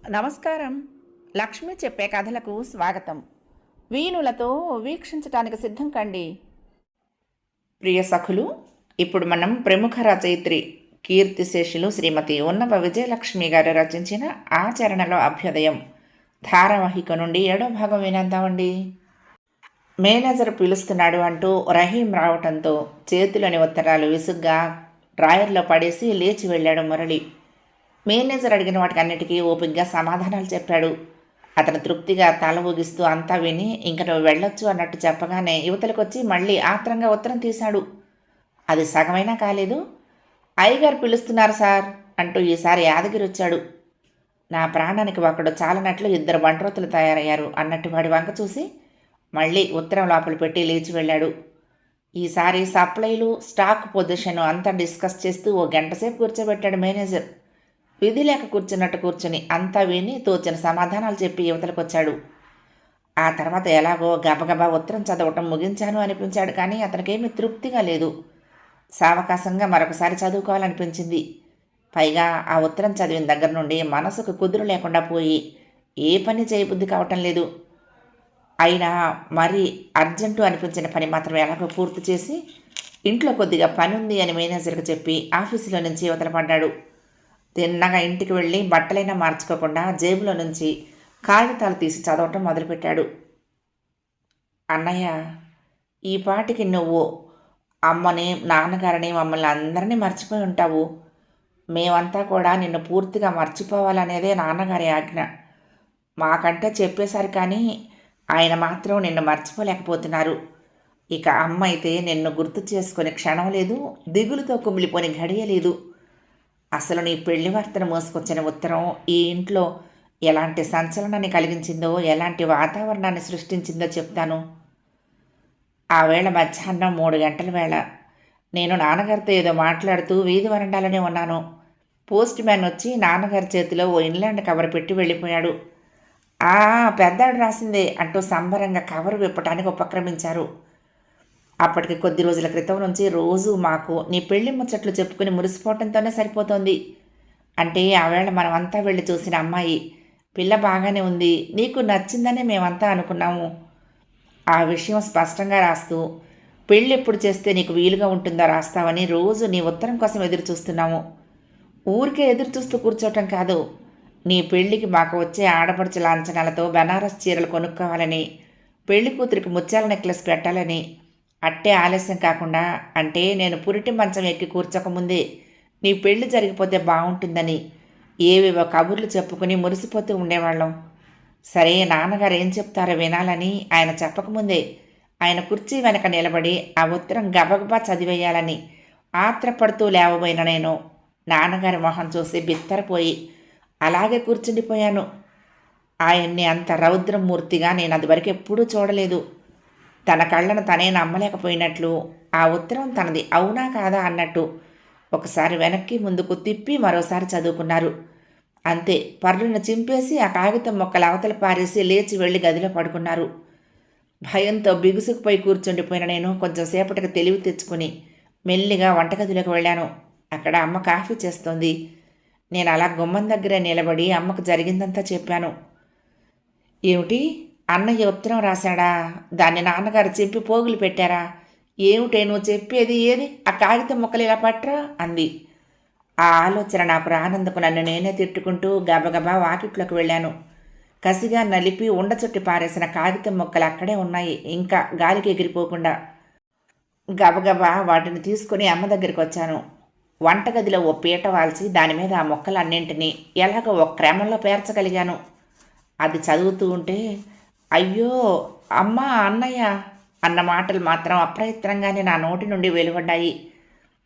నమస్కారం. లక్ష్మి చెప్పే కథలకు స్వాగతం. వీణులతో వీక్షించటానికి సిద్ధం కండి. ప్రియ సఖులు, ఇప్పుడు మనం ప్రముఖ రచయిత్రి కీర్తిశేషులు శ్రీమతి ఉన్నవ విజయలక్ష్మి గారు రచించిన ఆచరణలో అభ్యుదయం ధారావాహిక నుండి 7వ భాగం వినేద్దామండి. మేనేజర్ పిలుస్తున్నాడు అంటూ రహీం రావటంతో చేతిలోని ఉత్తరాలు విసుగ్గా డ్రాయర్లో పడేసి లేచి వెళ్ళాడు మురళి. మేనేజర్ అడిగిన వాటికి అన్నిటికీ ఓపికగా సమాధానాలు చెప్పాడు. అతను తృప్తిగా తల ఊగిస్తూ అంతా విని ఇంక నువ్వు వెళ్ళొచ్చు అన్నట్టు చెప్పగానే యువతలకొచ్చి మళ్ళీ ఆత్రంగా ఉత్తరం తీశాడు. అది సగమైనా కాలేదు. అయ్యగారు పిలుస్తున్నారు సార్ అంటూ ఈసారి యాదగిరి వచ్చాడు. నా ప్రాణానికి ఒకడు చాలనట్లు 2 బంట్రోతులు తయారయ్యారు అన్నట్టు వాడి వంక చూసి మళ్ళీ ఉత్తరం లోపల పెట్టి లేచి వెళ్ళాడు. ఈసారి సప్లైలు స్టాక్ పొజిషన్ అంతా డిస్కస్ చేస్తూ ఓ గంట సేపు కూర్చోబెట్టాడు మేనేజర్. విధి లేక కూర్చున్నట్టు కూర్చుని అంతా విని తోచిన సమాధానాలు చెప్పి యువతలకొచ్చాడు. ఆ తర్వాత ఎలాగో గబగబా ఉత్తరం చదవటం ముగించాను అనిపించాడు. కానీ అతనికేమీ తృప్తిగా లేదు. సావకాశంగా మరొకసారి చదువుకోవాలనిపించింది. పైగా ఆ ఉత్తరం చదివిన దగ్గర నుండి మనసుకు కుదురు లేకుండా పోయి ఏ పని చేయబుద్ధి కావటం లేదు. అయినా మరీ అర్జెంటు అనిపించిన పని మాత్రం ఎలాగో పూర్తి చేసి ఇంట్లో కొద్దిగా పని ఉంది అని మేనేజర్కి చెప్పి ఆఫీసులో నుంచి యువతల పడ్డాడు. తిన్నగా ఇంటికి వెళ్ళి బట్టలైనా మార్చుకోకుండా జేబులో నుంచి కాగితాలు తీసి చదవటం మొదలుపెట్టాడు. అన్నయ్య, ఈ పాటికి నువ్వు అమ్మని నాన్నగారిని మమ్మల్ని అందరినీ మర్చిపోయి ఉంటావు. మేమంతా కూడా నిన్ను పూర్తిగా మర్చిపోవాలనేదే నాన్నగారి ఆజ్ఞ. మాకంటే చెప్పేశారు కానీ ఆయన మాత్రం నిన్ను మర్చిపోలేకపోతున్నారు. ఇక అమ్మ అయితే నిన్ను గుర్తు చేసుకునే క్షణం లేదు, దిగులుతో కుమిలిపోని గడియ లేదు. అసలు నీ పెళ్లి వార్తను మోసుకొచ్చిన ఉత్తరం ఈ ఇంట్లో ఎలాంటి సంచలనాన్ని కలిగించిందో, ఎలాంటి వాతావరణాన్ని సృష్టించిందో చెప్తాను. ఆ వేళ మధ్యాహ్నం 3 గంటల వేళ. నేను నాన్నగారితో ఏదో మాట్లాడుతూ వీధి వరండాలోనే ఉన్నాను. పోస్ట్ మ్యాన్ వచ్చి నాన్నగారి చేతిలో ఓ ఇన్లాండ్ కవర్ పెట్టి వెళ్ళిపోయాడు. ఆ పెద్దాడు రాసిందే అంటూ సంబరంగా కవర్ విప్పటానికి ఉపక్రమించారు. అప్పటికి కొద్ది రోజుల క్రితం నుంచి రోజు మాకు నీ పెళ్లి ముచ్చట్లు చెప్పుకుని మురిసిపోవటంతోనే సరిపోతోంది. అంటే ఆవేళ మనమంతా వెళ్ళి చూసిన అమ్మాయి పిల్ల బాగానే ఉంది, నీకు నచ్చిందనే మేమంతా అనుకున్నాము. ఆ విషయం స్పష్టంగా రాస్తూ పెళ్ళి ఎప్పుడు చేస్తే నీకు వీలుగా ఉంటుందో రాస్తావని రోజు నీ ఉత్తరం కోసం ఎదురు చూస్తున్నాము. ఊరికే ఎదురు చూస్తూ కూర్చోవటం కాదు, నీ పెళ్లికి మాకు వచ్చే ఆడపడుచు లాంఛనాలతో బనారస్ చీరలు కొనుక్కోవాలని, పెళ్లి కూతురికి ముత్యాల నెక్లెస్ పెట్టాలని, అట్టే ఆలస్యం కాకుండా అంటే నేను పురిటి మంచం ఎక్కి కూర్చోకముందే నీ పెళ్లి జరిగిపోతే బాగుంటుందని ఏవేవో కబుర్లు చెప్పుకుని మురిసిపోతూ ఉండేవాళ్ళం. సరే నాన్నగారు ఏం చెప్తారో వినాలని ఆయన చెప్పకముందే ఆయన కుర్చీ వెనక నిలబడి ఆ ఉత్తరం గబగబా చదివేయాలని ఆత్రపడుతూ లేవబోయిన నేను నాన్నగారి మొహం చూసి బిత్తరపోయి అలాగే కూర్చుండిపోయాను. ఆయన్ని అంత రౌద్రమూర్తిగా నేను అదివరకు ఎప్పుడూ చూడలేదు. తన కళ్ళను తనే నమ్మలేకపోయినట్లు ఆ ఉత్తరం తనది అవునా కాదా అన్నట్టు ఒకసారి వెనక్కి ముందుకు తిప్పి మరోసారి చదువుకున్నారు. అంతే, పర్రును చింపేసి ఆ కాగితం మొక్కల అవతల పారేసి లేచి వెళ్ళి గదిలో పడుకున్నారు. భయంతో బిగుసుకుపోయి కూర్చుండిపోయిన నేను కొంచెం సేపటికి తెలివి తెచ్చుకుని మెల్లిగా వంటగదిలోకి వెళ్ళాను. అక్కడ అమ్మ కాఫీ చేస్తోంది. నేను అలా గుమ్మం దగ్గరే నిలబడి అమ్మకు జరిగిందంతా చెప్పాను. ఏమిటి, అన్నయ్య ఉత్తరం రాశాడా? దాన్ని నాన్నగారు చెప్పి పోగులు పెట్టారా? ఏమిటే నువ్వు చెప్పేది? ఏది ఆ కాగితం ముక్కలు ఇలా పట్రా అంది. ఆ ఆలోచన నాకు రానందుకు నన్ను నేనే తిట్టుకుంటూ గబగబా వాకిట్లోకి వెళ్ళాను. కసిగా నలిపి ఉండ చుట్టి పారేసిన కాగితం ముక్కలు అక్కడే ఉన్నాయి, ఇంకా గాలికి ఎగిరిపోకుండా. గబగబా వాటిని తీసుకుని అమ్మ దగ్గరికి వచ్చాను. వంటగదిలో ఓ పీట వాల్చి దాని మీద ఆ మొక్కలన్నింటినీ ఎలాగో ఒక క్రమంలో పేర్చగలిగాను. అది చదువుతూ ఉంటే అయ్యో అమ్మా అన్నయ్య అన్న మాటలు మాత్రం అప్రయత్నంగానే నా నోటి నుండి వెలువడ్డాయి.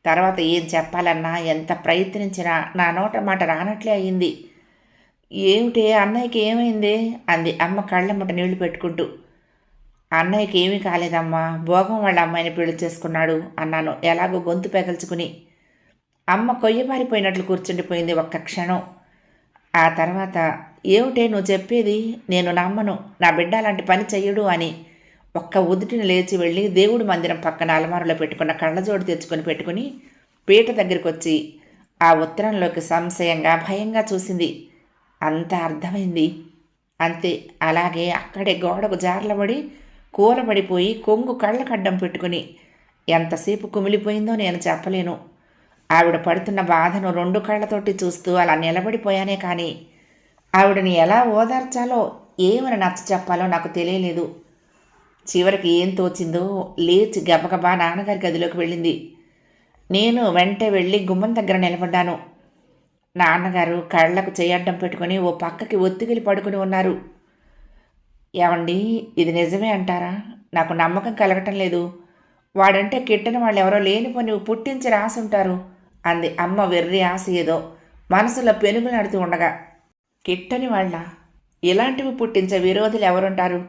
తర్వాత ఏం చెప్పాలన్నా ఎంత ప్రయత్నించినా నా నోట మాట రానట్లే అయింది. ఏమిటే అన్నయ్యకి ఏమైంది అంది అమ్మ కళ్ళమ్మట నీళ్లు పెట్టుకుంటూ. అన్నయ్యకి ఏమీ కాలేదమ్మా, భోగం వాళ్ళ అమ్మాయిని పెళ్లి చేసుకున్నాడు అన్నాను ఎలాగో గొంతు పెగల్చుకుని. అమ్మ కొయ్యబారిపోయినట్లు కూర్చుండిపోయింది ఒక్క క్షణం. ఆ తర్వాత ఏమిటే నువ్వు చెప్పేది? నేను నమ్మను, నా బిడ్డ అలాంటి పని చెయ్యడు అని ఒక్క ఉదుటిని లేచి వెళ్ళి దేవుడి మందిరం పక్కన అలమారులో పెట్టుకున్న కళ్ళజోడు పెట్టుకుని పీట దగ్గరికి వచ్చి ఆ ఉత్తరంలోకి సంశయంగా భయంగా చూసింది. అంత అర్థమైంది. అంతే, అలాగే అక్కడే గోడకు జార్లబడి కూలబడిపోయి కొంగు కళ్ళకడ్డం పెట్టుకుని ఎంతసేపు కుమిలిపోయిందో నేను చెప్పలేను. ఆవిడ పడుతున్న బాధను 2 కళ్ళతోటి చూస్తూ అలా నిలబడిపోయానే కానీ ఆవిడని ఎలా ఓదార్చాలో, ఏమని నచ్చ చెప్పాలో నాకు తెలియలేదు. చివరికి ఏం తోచిందో లేచి గబగబా నాన్నగారి గదిలోకి వెళ్ళింది. నేను వెంటే వెళ్ళి గుమ్మం దగ్గర నిలబడ్డాను. నాన్నగారు కళ్ళకు చేయడ్డం పెట్టుకుని ఓ పక్కకి ఒత్తిగిలి పడుకుని ఉన్నారు. ఏవండి, ఇది నిజమే అంటారా? నాకు నమ్మకం కలగటం లేదు. వాడంటే కిట్టని వాళ్ళెవరో లేనిపోని పుట్టించి రాసుంటారు అంది అమ్మ వెర్రి ఆశ ఏదో మనసులో పెనుగులాడుతూ ఉండగా. కిట్టని వాళ్ళ? ఇలాంటివి పుట్టించే విరోధులు ఎవరుంటారు?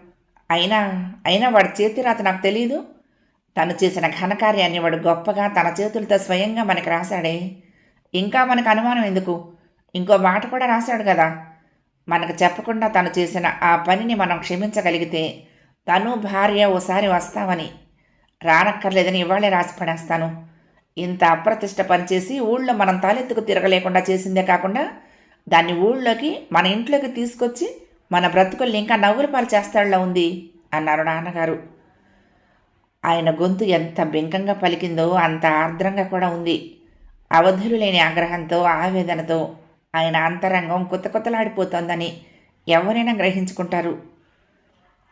అయినా అయినా వాడి చేతిరాత నాకు తెలీదు. తను చేసిన ఘనకార్యాన్ని వాడు గొప్పగా తన చేతులతో స్వయంగా మనకి రాశాడే. ఇంకా మనకు అనుమానం ఎందుకు? ఇంకో మాట కూడా రాశాడు కదా, మనకు చెప్పకుండా తను చేసిన ఆ పనిని మనం క్షమించగలిగితే తను భార్య ఓసారి వస్తామని. రానక్కర్లేదని ఇవాళే రాసి పడేస్తాను. ఇంత అప్రతిష్ట పనిచేసి ఊళ్ళో మనం తలెత్తుకు తిరగలేకుండా చేసిందే కాకుండా దాన్ని ఊళ్ళోకి మన ఇంట్లోకి తీసుకొచ్చి మన బ్రతుకుల్ని ఇంకా నవ్వుల పాలు చేస్తాడులా ఉంది అన్నారు నాన్నగారు. ఆయన గొంతు ఎంత బెంకంగా పలికిందో అంత ఆర్ద్రంగా కూడా ఉంది. అవధులు లేని ఆగ్రహంతో ఆవేదనతో ఆయన అంతరంగం కొత్తలాడిపోతోందని ఎవరైనా గ్రహించుకుంటారు.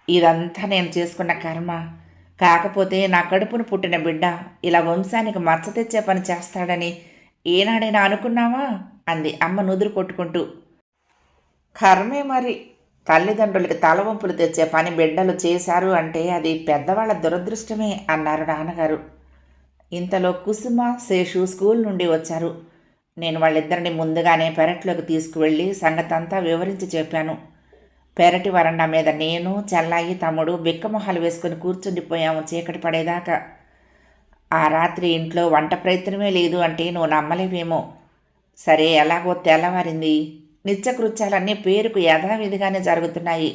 ఇదంతా నేను చేసుకున్న కర్మ. కాకపోతే నా కడుపును పుట్టిన బిడ్డ ఇలా వంశానికి మచ్చ తెచ్చే పని చేస్తాడని ఏనాడైనా అనుకున్నావా అంది అమ్మ నుదురు కొట్టుకుంటూ. కర్మే మరి. తల్లిదండ్రులకి తలవంపులు తెచ్చే పని బిడ్డలు చేశారు అంటే అది పెద్దవాళ్ల దురదృష్టమే అన్నారు నాన్నగారు. ఇంతలో కుసుమ, శేషు స్కూల్ నుండి వచ్చారు. నేను వాళ్ళిద్దరిని ముందుగానే పెరట్లోకి తీసుకువెళ్ళి సంగతంతా వివరించి చెప్పాను. పెరటి వరండా మీద నేను, చెల్లాయి, తమ్ముడు బిక్కమొహాలు వేసుకుని కూర్చుండిపోయాము చీకటి పడేదాకా. ఆ రాత్రి ఇంట్లో వంట ప్రయత్నమే లేదు అంటే నువ్వు నమ్మలేవేమో. సరే, ఎలాగో తెల్లవారింది. నిత్యకృత్యాలన్నీ పేరుకు యథావిధిగానే జరుగుతున్నాయి.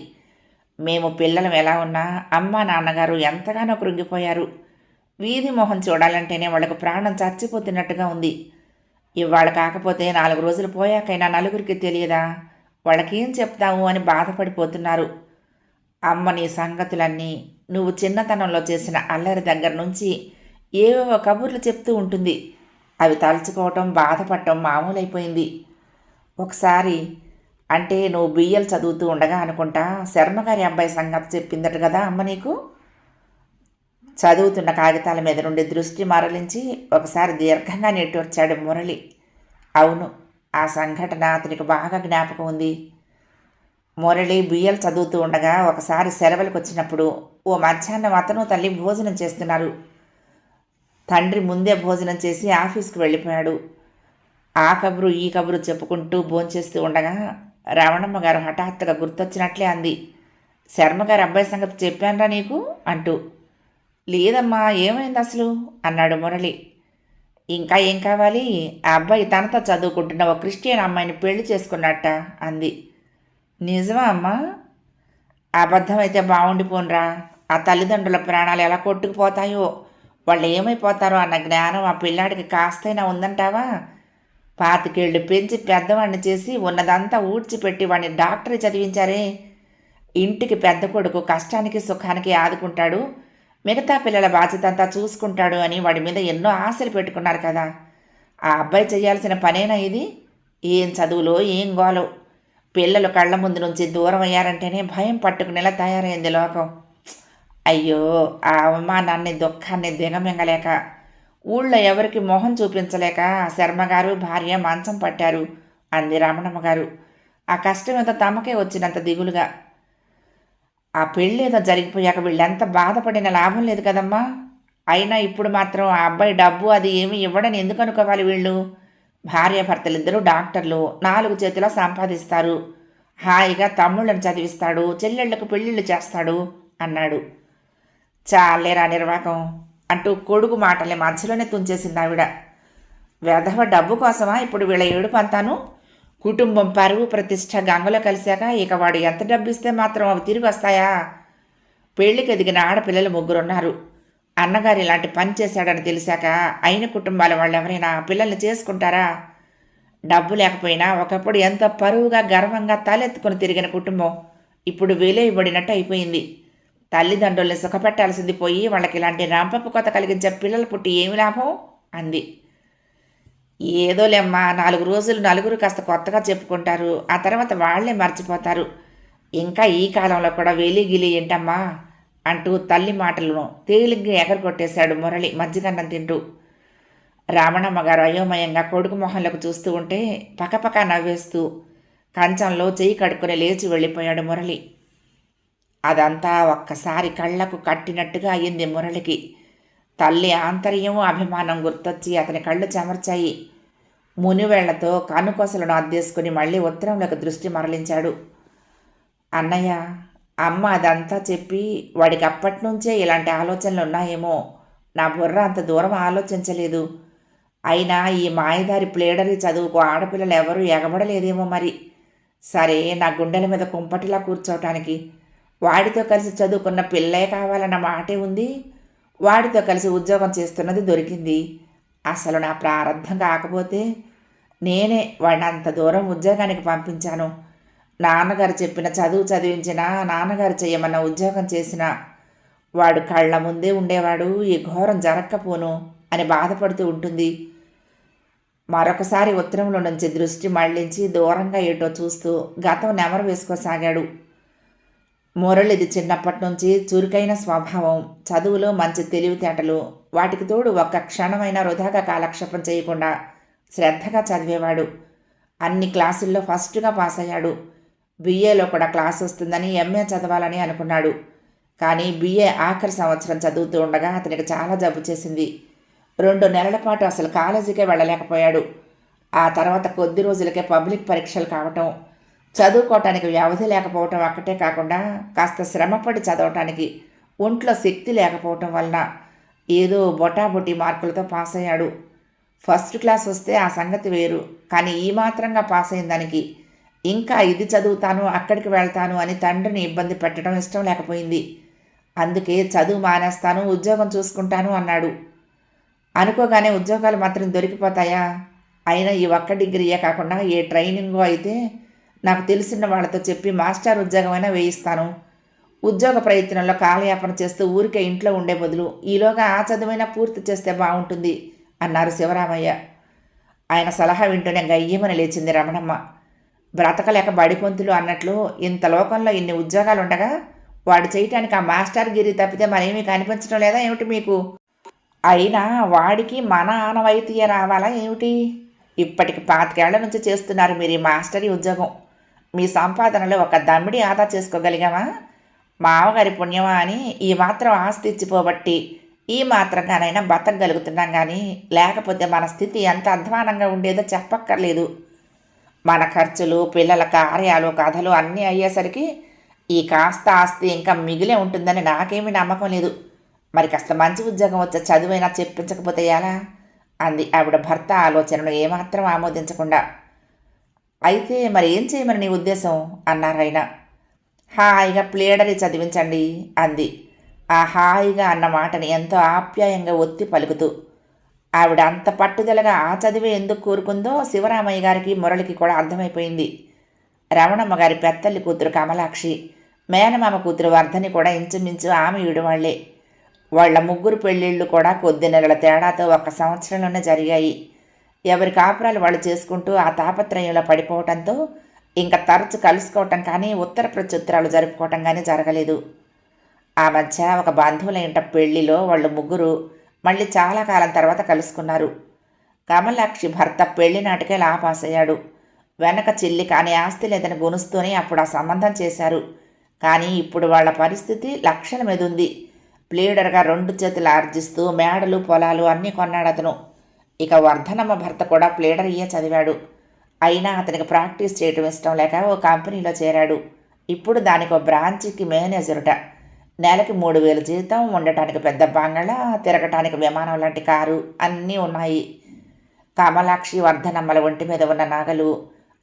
మేము పిల్లలం ఎలా ఉన్నా అమ్మ నాన్నగారు ఎంతగానో కృంగిపోయారు. వీధి మొహం చూడాలంటేనే వాళ్ళకు ప్రాణం చచ్చిపోతున్నట్టుగా ఉంది. ఇవాళ కాకపోతే 4 రోజులు పోయాకైనా నలుగురికి తెలియదా? వాళ్ళకేం చెప్తాము అని బాధపడిపోతున్నారు. అమ్మ నీ సంగతులన్నీ, నువ్వు చిన్నతనంలో చేసిన అల్లరి దగ్గర నుంచి ఏవేవో కబుర్లు చెప్తూ ఉంటుంది. అవి తలుచుకోవటం, బాధపడటం మామూలైపోయింది. ఒకసారి అంటే నువ్వు బియ్యలు చదువుతూ ఉండగా అనుకుంటా శర్మగారి అబ్బాయి సంగతి చెప్పిందట కదా అమ్మ నీకు. చదువుతున్న కాగితాల మీద నుండి దృష్టి మరలించి ఒకసారి దీర్ఘంగా నెట్టొచ్చాడు మురళి. అవును, ఆ సంఘటన అతనికి బాగా జ్ఞాపకం ఉంది. మురళి బియ్యలు చదువుతూ ఉండగా ఒకసారి సెలవులకు వచ్చినప్పుడు ఓ మధ్యాహ్నం అతను తల్లి భోజనం చేస్తున్నారు. తండ్రి ముందే భోజనం చేసి ఆఫీస్కి వెళ్ళిపోయాడు. ఆ కబురు ఈ కబురు చెప్పుకుంటూ భోంచేస్తూ ఉండగా రమణమ్మ గారు హఠాత్తుగా గుర్తొచ్చినట్లే అంది, శర్మగారి అబ్బాయి సంగతి చెప్పానురా నీకు అంటూ. లేదమ్మా, ఏమైంది అసలు అన్నాడు మురళి. ఇంకా ఏం కావాలి, ఆ అబ్బాయి తనతో చదువుకుంటున్న ఓ క్రిస్టియన్ అమ్మాయిని పెళ్లి చేసుకున్నట్ట అంది. నిజమా అమ్మా? అబద్ధమైతే బాగుండిపోనురా. ఆ తల్లిదండ్రుల ప్రాణాలు ఎలా కొట్టుకుపోతాయో, వాళ్ళు ఏమైపోతారో అన్న జ్ఞానం ఆ పిల్లాడికి కాస్తైనా ఉందంటావా? 25 ఏళ్ళు పెంచి పెద్దవాడిని చేసి ఉన్నదంతా ఊడ్చిపెట్టి వాడిని డాక్టరీ చదివించారే. ఇంటికి పెద్ద కొడుకు కష్టానికి సుఖానికి ఆదుకుంటాడు, మిగతా పిల్లల బాధ్యత అంతా చూసుకుంటాడు అని వాడి మీద ఎన్నో ఆశలు పెట్టుకున్నారు కదా. ఆ అబ్బాయి చేయాల్సిన పనేనా ఇది? ఏం చదువులో ఏం గోలో. పిల్లలు కళ్ళ ముందు నుంచి దూరం అయ్యారంటేనే భయం పట్టుకునేలా తయారైంది లోకం. అయ్యో, ఆ అవమానాన్ని దుఃఖాన్ని దిగమింగలేక ఊళ్ళో ఎవరికి మొహం చూపించలేక శర్మగారు భార్య మంచం పట్టారు అంది రమణమ్మ గారు. ఆ కష్టం ఏదో తమకే వచ్చినంత దిగులుగా. ఆ పెళ్ళేదో జరిగిపోయాక వీళ్ళెంత బాధపడిన లాభం లేదు కదమ్మా. అయినా ఇప్పుడు మాత్రం ఆ అబ్బాయి డబ్బు అది ఏమి ఇవ్వడని ఎందుకు అనుకోవాలి వీళ్ళు? భార్యాభర్తలిద్దరూ డాక్టర్లు, 4 చేతిలో సంపాదిస్తారు. హాయిగా తమ్ముళ్ళని చదివిస్తాడు, చెల్లెళ్లకు పెళ్ళిళ్ళు చేస్తాడు అన్నాడు. చాలేరా నిర్వాకం అంటూ కొడుకు మాటల్ని మధ్యలోనే తుంచేసింది ఆవిడ. వెధవ డబ్బు కోసమా ఇప్పుడు వీళ్ళ ఏడుపు అంతాను? కుటుంబం పరువు ప్రతిష్ట గంగలో కలిశాక ఇక వాడు ఎంత డబ్బు ఇస్తే మాత్రం అవి తిరిగి వస్తాయా? పెళ్లికి ఎదిగిన ఆడపిల్లలు 3 ఉన్నారు. అన్నగారు ఇలాంటి పని చేశాడని తెలిసాక అయిన కుటుంబాల వాళ్ళు ఎవరైనా పిల్లల్ని చేసుకుంటారా? డబ్బు లేకపోయినా ఒకప్పుడు ఎంతో పరువుగా గర్వంగా తలెత్తుకుని తిరిగిన కుటుంబం ఇప్పుడు వెలియబడినట్టు అయిపోయింది. తల్లిదండ్రుల్ని సుఖపెట్టాల్సింది పోయి వాళ్ళకి ఇలాంటి రంపపు కొత్త కలిగించే పిల్లలు పుట్టి ఏమి లాభం అంది. ఏదోలేమ్మా, 4 రోజులు నలుగురు కాస్త కొత్తగా చెప్పుకుంటారు, ఆ తర్వాత వాళ్లే మర్చిపోతారు. ఇంకా ఈ కాలంలో కూడా వెలిగిలి ఏంటమ్మా అంటూ తల్లి మాటలను తేలిగ్గా ఎగరగొట్టేశాడు మురళి మజ్జిగన్నం తింటూ. రామణమ్మ గారు అయోమయంగా కొడుకు మొహంలోకి చూస్తూ ఉంటే పకపక నవ్వేస్తూ కంచంలో చెయ్యి కడుక్కుని లేచి వెళ్ళిపోయాడు మురళి. అదంతా ఒక్కసారి కళ్లకు కట్టినట్టుగా అయ్యింది మురళికి. తల్లి ఆంతర్యం అభిమానం గుర్తొచ్చి అతని కళ్ళు చెమర్చాయి. మునివేళ్లతో కనుకొసలను అద్దేసుకుని మళ్ళీ ఉత్తరంలోకి దృష్టి మరలించాడు. అన్నయ్య, అమ్మ అదంతా చెప్పి వాడికి అప్పటినుంచే ఇలాంటి ఆలోచనలు ఉన్నాయేమో. నా బుర్ర అంత దూరం ఆలోచించలేదు. అయినా ఈ మాయదారి ప్లేడరీ చదువుకు ఆడపిల్లలు ఎవరూ ఎగబడలేదేమో మరి. సరే, నా గుండెల మీద కుంపటిలా కూర్చోవటానికి వాడితో కలిసి చదువుకున్న పిల్లే కావాలన్న మాటే ఉంది. వాడితో కలిసి ఉద్యోగం చేస్తున్నది దొరికింది. అసలు నా ప్రారంభం కాకపోతే నేనే వాడిని అంత దూరం ఉద్యోగానికి పంపించాను. నాన్నగారు చెప్పిన చదువు చదివించినా, నాన్నగారు చేయమన్న ఉద్యోగం చేసినా వాడు కళ్ళ ముందే ఉండేవాడు, ఈ ఘోరం జరక్కపోను అని బాధపడుతూ ఉంటుంది. మరొకసారి ఉత్తరంలో నుంచి దృష్టి మళ్లించి దూరంగా ఏటో చూస్తూ గతం నెమరు వేసుకోసాగాడు. మురళిది చిన్నప్పటి నుంచి చురుకైన స్వభావం, చదువులో మంచి తెలివితేటలు, వాటికి తోడు ఒక్క క్షణమైనా వృధాగా కాలక్షేపం చేయకుండా శ్రద్ధగా చదివేవాడు. అన్ని క్లాసుల్లో ఫస్ట్గా పాస్ అయ్యాడు. బిఏలో కూడా క్లాస్ వస్తుందని ఎంఏ చదవాలని అనుకున్నాడు. కానీ బిఏ ఆఖరి సంవత్సరం చదువుతూ ఉండగా అతనికి చాలా జబ్బు చేసింది. 2 నెలల పాటు అసలు కాలేజీకే వెళ్ళలేకపోయాడు. ఆ తర్వాత కొద్ది రోజులకే పబ్లిక్ పరీక్షలు కావటం, చదువుకోవటానికి వ్యవధి లేకపోవటం ఒక్కటే కాకుండా కాస్త శ్రమపడి చదవటానికి ఒంట్లో శక్తి లేకపోవటం వలన ఏదో బొటాబొటి మార్కులతో పాస్ అయ్యాడు. ఫస్ట్ క్లాస్ వస్తే ఆ సంగతి వేరు, కానీ ఈ మాత్రంగా పాస్ అయిన దానికి ఇంకా ఇది చదువుతాను, అక్కడికి వెళ్తాను అని తండ్రిని ఇబ్బంది పెట్టడం ఇష్టం లేకపోయింది. అందుకే చదువు మానేస్తాను, ఉద్యోగం చూసుకుంటాను అన్నాడు. అనుకోగానే ఉద్యోగాలు మాత్రం దొరికిపోతాయా? అయినా ఈ ఒక్క డిగ్రీయే కాకుండా ఏ ట్రైనింగో అయితే నాకు తెలిసిన వాళ్ళతో చెప్పి మాస్టర్ ఉద్యోగమైనా వేయిస్తాను. ఉద్యోగ ప్రయత్నంలో కాలయాపన చేస్తూ ఊరికే ఇంట్లో ఉండే బదులు ఈలోగా ఆ చదువైనా పూర్తి చేస్తే బాగుంటుంది అన్నారు శివరామయ్య. ఆయన సలహా వింటూనే గయ్యమని లేచింది రమణమ్మ. బ్రతకలేక బడిపొంతులు అన్నట్లు ఇంత లోకంలో ఇన్ని ఉద్యోగాలు ఉండగా వాడు చేయటానికి ఆ మాస్టర్ గిరి తప్పితే మరేమీ కనిపించడం లేదా ఏమిటి మీకు? అయినా వాడికి మన ఆనవాయితీయే రావాలా ఏమిటి? ఇప్పటికి 25 ఏళ్ల నుంచి చేస్తున్నారు మీరు ఈ మాస్టరీ ఉద్యోగం. మీ సంపాదనలో ఒక దమ్మిడి ఆదా చేసుకోగలిగామా? మామగారి పుణ్యమా అని ఈ మాత్రం ఆస్తి ఇచ్చిపోబట్టి ఈ మాత్రంగానైనా బతకగలుగుతున్నాం. కానీ లేకపోతే మన స్థితి ఎంత అధ్వానంగా ఉండేదో చెప్పక్కర్లేదు. మన ఖర్చులు, పిల్లల కార్యాలు, కథలు అన్నీ అయ్యేసరికి ఈ కాస్త ఆస్తి ఇంకా మిగిలే ఉంటుందని నాకేమీ నమ్మకం లేదు. మరి కాస్త మంచి ఉద్యోగం వచ్చే చదువైనా చెప్పించకపోతే ఎలా అంది ఆవిడ భర్త ఆలోచనను ఏమాత్రం ఆమోదించకుండా. అయితే మరి ఏం చేయమని నీ ఉద్దేశం అన్నారాయన. హాయిగా ప్లేడరీ చదివించండి అంది. ఆ హాయిగా అన్న మాటని ఎంతో ఆప్యాయంగా ఒత్తి పలుకుతూ. ఆవిడ అంత పట్టుదలగా ఆ చదివే ఎందుకు కోరుకుందో శివరామయ్య గారికి, మురళికి కూడా అర్థమైపోయింది. రమణమ్మ గారి పెత్తల్లి కూతురు కమలాక్షి, మేనమామ కూతురు వర్ధని కూడా ఇంచుమించు ఆమె ఈడువాళ్లే. వాళ్ల ముగ్గురు పెళ్ళిళ్ళు కూడా కొద్ది నెలల తేడాతో 1 సంవత్సరంలోనే జరిగాయి. ఎవరి కాపురాలు వాళ్ళు చేసుకుంటూ ఆ తాపత్రయంలో పడిపోవటంతో ఇంకా తరచు కలుసుకోవటం కానీ ఉత్తర ప్రత్యుత్తరాలు జరుపుకోవటం కానీ జరగలేదు. ఆ మధ్య ఒక బంధువుల ఇంట పెళ్లిలో వాళ్ళు ముగ్గురు మళ్ళీ చాలా కాలం తర్వాత కలుసుకున్నారు. కమలాక్షి భర్త పెళ్లి నాటికే లా పాస్ అయ్యాడు. వెనక చెల్లి కానీ ఆస్తి లేదని గునుస్తూనే అప్పుడు ఆ సంబంధం చేశారు. కానీ ఇప్పుడు వాళ్ల పరిస్థితి లక్షల మీద ఉంది. ప్లేడర్గా 2 చేతులు ఆర్జిస్తూ మేడలు, పొలాలు అన్నీ కొన్నాడు అతను. ఇక వర్ధనమ్మ భర్త కూడా ప్లేడర్ అయ్యే చదివాడు. అయినా అతనికి ప్రాక్టీస్ చేయటం ఇష్టం లేక ఓ కంపెనీలో చేరాడు. ఇప్పుడు దానికి ఓ బ్రాంచ్కి మేనేజరుట. నెలకి 3000 జీతం, ఉండటానికి పెద్ద బంగళా, తిరగటానికి విమానం లాంటి కారు అన్నీ ఉన్నాయి. కమలాక్షి, వర్ధనమ్మల ఒంటి మీద ఉన్న నగలు,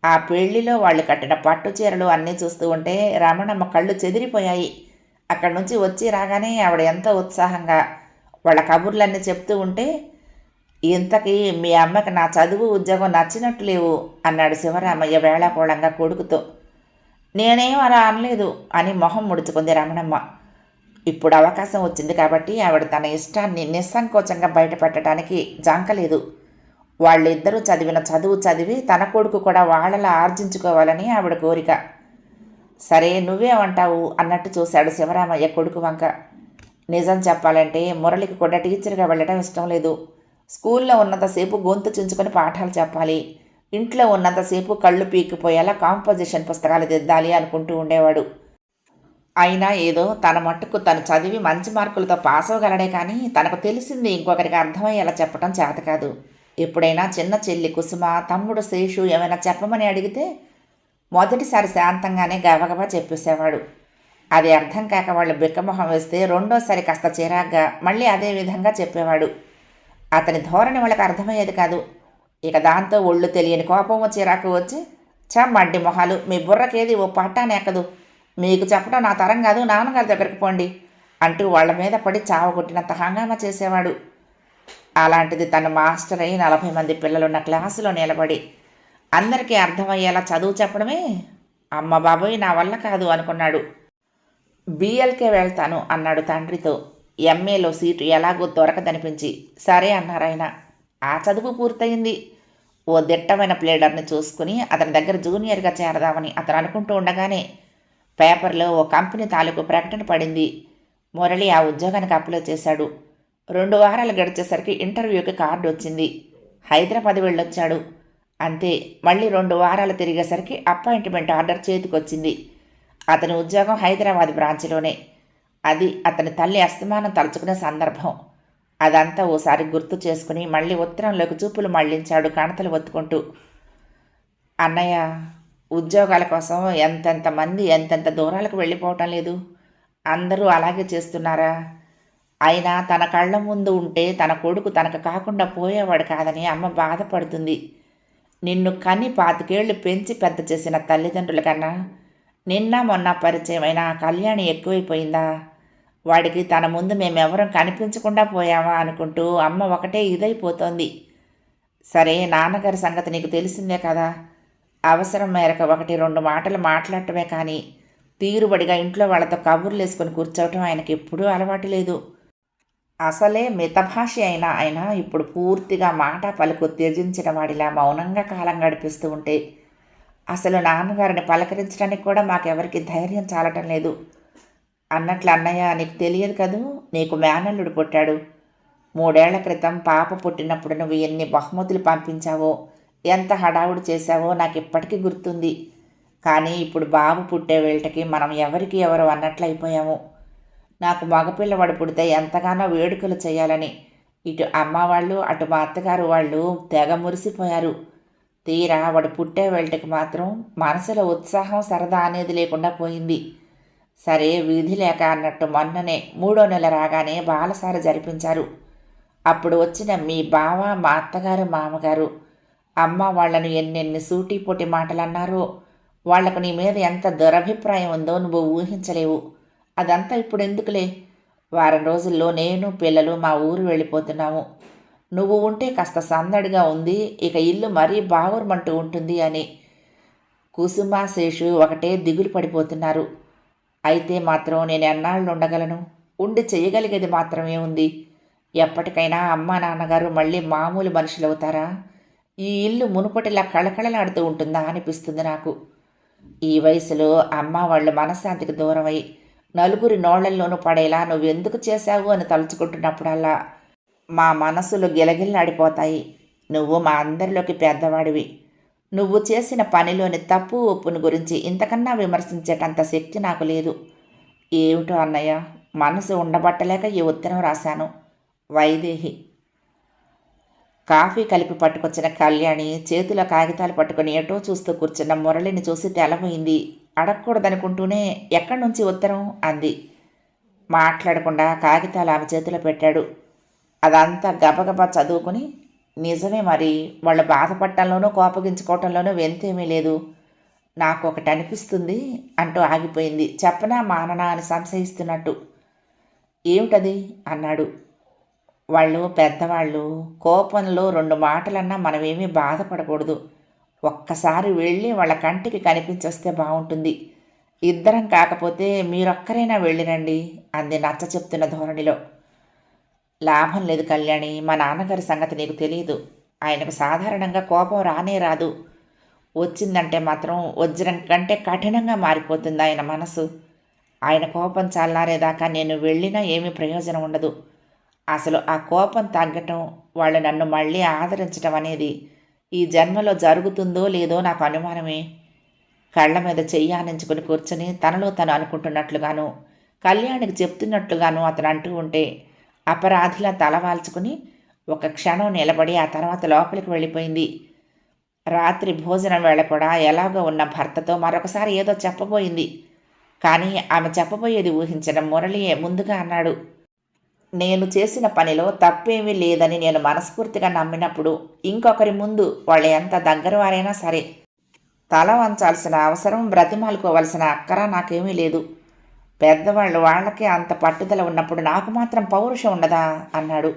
ఆ పెళ్లిలో వాళ్ళు కట్టిన పట్టు చీరలు అన్నీ చూస్తూ ఉంటే రమణమ్మ కళ్ళు చెదిరిపోయాయి. అక్కడి నుంచి వచ్చి రాగానే ఆవిడ ఎంతో ఉత్సాహంగా వాళ్ళ కబుర్లన్నీ చెప్తూ ఉంటే ఇంతకీ మీ అమ్మకి నా చదువు ఉద్యోగం నచ్చినట్టు లేవు అన్నాడు శివరామయ్య వేళాకోళంగా కొడుకుతో. నేనేం అలా అనలేదు అని మొహం ముడుచుకుంది రమణమ్మ. ఇప్పుడు అవకాశం వచ్చింది కాబట్టి ఆవిడ తన ఇష్టాన్ని నిస్సంకోచంగా బయటపెట్టడానికి జంకలేదు. వాళ్ళిద్దరూ చదివిన చదువు చదివి తన కొడుకు కూడా వాళ్ళలా ఆర్జించుకోవాలని ఆవిడ కోరిక. సరే నువ్వేమంటావు అన్నట్టు చూశాడు శివరామయ్య కొడుకు వంక. నిజం చెప్పాలంటే మురళికి కూడా టీచర్గా వెళ్ళడం ఇష్టం లేదు. స్కూల్లో ఉన్నంతసేపు గొంతు చించుకొని పాఠాలు చెప్పాలి, ఇంట్లో ఉన్నంతసేపు కళ్ళు పీకిపోయేలా కాంపోజిషన్ పుస్తకాలు దిద్దాలి అనుకుంటూ ఉండేవాడు. అయినా ఏదో తన మట్టుకు తను చదివి మంచి మార్కులతో పాస్ అవ్వగలడే కానీ తనకు తెలిసింది ఇంకొకరికి అర్థమయ్యేలా చెప్పడం చేత కాదు. ఎప్పుడైనా చిన్న చెల్లి కుసుమ, తమ్ముడు శేషు ఏమైనా చెప్పమని అడిగితే మొదటిసారి శాంతంగానే గబగబా చెప్పేసేవాడు. అది అర్థం కాక వాళ్ళు బిక్కమొహం వేస్తే రెండోసారి కాస్త చిరాగ్గా మళ్ళీ అదే విధంగా చెప్పేవాడు. అతని ధోరణి వాళ్ళకి అర్థమయ్యేది కాదు. ఇక దాంతో ఒళ్ళు తెలియని కోపము చిరాకు వచ్చి, మడ్డి మొహాలు, మీ బుర్రకేది ఓ పట్టానెక్కదు, మీకు చెప్పడం నా తరం కాదు, నాన్నగారి దగ్గరికి పోండి అంటూ వాళ్ళ మీద పడి చావగొట్టినంత హంగామా చేసేవాడు. అలాంటిది తన మాస్టర్ అయి 40 మంది పిల్లలున్న క్లాసులో నిలబడి అందరికీ అర్థమయ్యేలా చదువు చెప్పడమే అమ్మ బాబోయ్ నా వల్ల కాదు అనుకున్నాడు. బిఎల్కే వెళ్తాను అన్నాడు తండ్రితో. ఎంఏలో సీటు ఎలాగో దొరకదనిపించి సరే అన్నారాయన. ఆ చదువు పూర్తయింది. ఓ దిట్టమైన ప్లేడర్ని చూసుకుని అతని దగ్గర జూనియర్గా చేరదామని అతను అనుకుంటూ ఉండగానే పేపర్లో ఓ కంపెనీ తాలూకు ప్రకటన పడింది. మురళి ఆ ఉద్యోగానికి అప్లై చేశాడు. 2 వారాలు గడిచేసరికి ఇంటర్వ్యూకి కార్డు వచ్చింది. హైదరాబాద్ వెళ్ళొచ్చాడు. అంతే, మళ్ళీ 2 వారాలు తిరిగేసరికి అపాయింట్మెంట్ ఆర్డర్ చేతికొచ్చింది. అతని ఉద్యోగం హైదరాబాద్ బ్రాంచ్లోనే. అది అతని తల్లి అస్తమానం తలుచుకునే సందర్భం. అదంతా ఓసారి గుర్తు చేసుకుని మళ్ళీ ఉత్తరంలోకి చూపులు మళ్లించాడు కణతలు ఒత్తుకుంటూ. అన్నయ్య, ఉద్యోగాల కోసం ఎంతెంత మంది ఎంతెంత దూరాలకు వెళ్ళిపోవటం లేదు. అందరూ అలాగే చేస్తున్నారా? అయినా తన కళ్ళ ముందు ఉంటే తన కొడుకు తనకు కాకుండా పోయేవాడు కాదని అమ్మ బాధపడుతుంది. నిన్ను కని 25 ఏళ్ళు పెంచి పెద్ద చేసిన తల్లిదండ్రుల కన్నా నిన్న మొన్న పరిచయమైన కళ్యాణి ఎక్కువైపోయిందా? వాడికి తన ముందు మేమెవరం కనిపించకుండా పోయావా అనుకుంటూ అమ్మ ఒకటే ఇదైపోతోంది. సరే, నాన్నగారి సంగతి నీకు తెలిసిందే కదా. అవసరం మేరకు 1-2 మాటలు మాట్లాడటమే కానీ తీరుబడిగా ఇంట్లో వాళ్ళతో కబుర్లు వేసుకొని కూర్చోవటం ఆయనకి ఎప్పుడూ అలవాటు లేదు. అసలే మితభాషి అయినా ఆయన ఇప్పుడు పూర్తిగా మాట పలుకు త్యజించిన వాడిలా మౌనంగా కాలం గడిపిస్తూ ఉంటే అసలు నాన్నగారిని పలకరించడానికి కూడా మాకెవరికి ధైర్యం చాలటం లేదు. అన్నట్లు అన్నయ్య, నీకు తెలియదు కదూ, నీకు మేనల్లుడు పుట్టాడు. 3 ఏళ్ల క్రితం పాప పుట్టినప్పుడు నువ్వు ఎన్ని బహుమతులు పంపించావో, ఎంత హడావుడి చేశావో నాకు ఇప్పటికీ గుర్తుంది. కానీ ఇప్పుడు బాబు పుట్టే వేళకి మనం ఎవరికి ఎవరు అన్నట్లయిపోయాము. నాకు మగపిల్లవాడు పుడితే ఎంతగానో వేడుకలు చేయాలని ఇటు అమ్మ వాళ్ళు అటు మా అత్తగారు వాళ్ళు తెగ మురిసిపోయారు. తీరా వాడు పుట్టే వేళకి మాత్రం మనసులో ఉత్సాహం సరదా అనేది లేకుండా పోయింది. సరే, విధి లేక అన్నట్టు మొన్ననే 3వ నెల రాగానే బాలసార జరిపించారు. అప్పుడు వచ్చిన మీ బావ, మా అత్తగారు, మామగారు, అమ్మ వాళ్లను ఎన్నెన్ని సూటిపోటి మాటలు అన్నారో. వాళ్లకు నీ మీద ఎంత దురభిప్రాయం ఉందో నువ్వు ఊహించలేవు. అదంతా ఇప్పుడు ఎందుకులే. వారం రోజుల్లో నేను పిల్లలు మా ఊరు వెళ్ళిపోతున్నాము. నువ్వు ఉంటే కాస్త సందడిగా ఉంది, ఇక ఇల్లు మరీ బావురమంటూ ఉంటుంది అని కుసుమ, శేషు ఒకటే దిగులు పడిపోతున్నారు. అయితే మాత్రం నేను ఎన్నాళ్ళు ఉండగలను? ఉండి చేయగలిగేది మాత్రమే ఉంది. ఎప్పటికైనా అమ్మ నాన్నగారు మళ్ళీ మామూలు మనుషులు అవుతారా? ఈ ఇల్లు మునుపటిలా కళకళలాడుతూ ఉంటుందా అనిపిస్తుంది నాకు. ఈ వయసులో అమ్మ వాళ్ళు మనశ్శాంతికి దూరమై నలుగురి నోళ్లల్లోనూ పడేలా నువ్వెందుకు చేశావు అని తలుచుకుంటున్నప్పుడల్లా మా మనసులు గిలగిల్లాడిపోతాయి. నువ్వు మా అందరిలోకి పెద్దవాడివి. నువ్వు చేసిన పనిలోని తప్పు ఒప్పుని గురించి ఇంతకన్నా విమర్శించేటంత శక్తి నాకు లేదు. ఏమిటో అన్నయ్య, మనసు ఉండబట్టలేక ఈ ఉత్తరం రాశాను. వైదేహి. కాఫీ కలిపి పట్టుకొచ్చిన కళ్యాణి చేతిలో కాగితాలు పట్టుకుని ఏటో చూస్తూ కూర్చున్న మురళిని చూసి తెలబోయింది. అడగకూడదనుకుంటూనే ఎక్కడి నుంచి ఉత్తరం అంది. మాట్లాడకుండా కాగితాలు ఆమె చేతిలో పెట్టాడు. అదంతా గబగబా చదువుకుని, నిజమే మరి, వాళ్ళు బాధపడటంలోనూ కోపగించుకోవటంలోనూ వెంతేమీ లేదు. నాకు ఒకటి అనిపిస్తుంది అంటూ ఆగిపోయింది, చెప్పనా మాననా అని సంశయిస్తున్నట్టు. ఏమిటది అన్నాడు. వాళ్ళు పెద్దవాళ్ళు, కోపంలో 2 మాటలన్నా మనమేమీ బాధపడకూడదు. ఒక్కసారి వెళ్ళి వాళ్ళ కంటికి కనిపించొస్తే బావుంటుంది. ఇద్దరం కాకపోతే మీరొక్కరైనా వెళ్ళిరండి అంది నచ్చచెప్తున్న ధోరణిలో. లాభం లేదు కళ్యాణి, మా నాన్నగారి సంగతి నీకు తెలియదు. ఆయనకు సాధారణంగా కోపం రానే రాదు. వచ్చిందంటే మాత్రం వజ్రం కంటే కఠినంగా మారిపోతుంది ఆయన మనసు. ఆయన కోపం చల్లారేదాకా నేను వెళ్ళినా ఏమీ ప్రయోజనం ఉండదు. అసలు ఆ కోపం తగ్గటం, వాళ్ళు నన్ను మళ్ళీ ఆదరించటం అనేది ఈ జన్మలో జరుగుతుందో లేదో నాకు అనుమానమే. కళ్ళ మీద చెయ్యానించుకుని కూర్చొని తనలో తను అనుకుంటున్నట్లుగాను, కళ్యాణికి చెప్తున్నట్లుగాను అతను అంటూ ఉంటే అపరాధిలా తలవాల్చుకుని ఒక క్షణం నిలబడి ఆ తర్వాత లోపలికి వెళ్ళిపోయింది. రాత్రి భోజనం వేళ కూడా ఎలాగో ఉన్న భర్తతో మరొకసారి ఏదో చెప్పబోయింది. కానీ ఆమె చెప్పబోయేది ఊహించిన మురళియే ముందుగా అన్నాడు. నేను చేసిన పనిలో తప్పేమీ లేదని నేను మనస్ఫూర్తిగా నమ్మినప్పుడు ఇంకొకరి ముందు వాళ్ళు ఎంత దగ్గరవారైనా సరే తల వంచాల్సిన అవసరం, బ్రతిమాలుకోవలసిన అక్కర నాకేమీ లేదు. పెద్దవాళ్ళు వాళ్ళకే అంత పట్టుదల ఉన్నప్పుడు నాకు మాత్రం పౌరుషం ఉండదా అన్నాడు.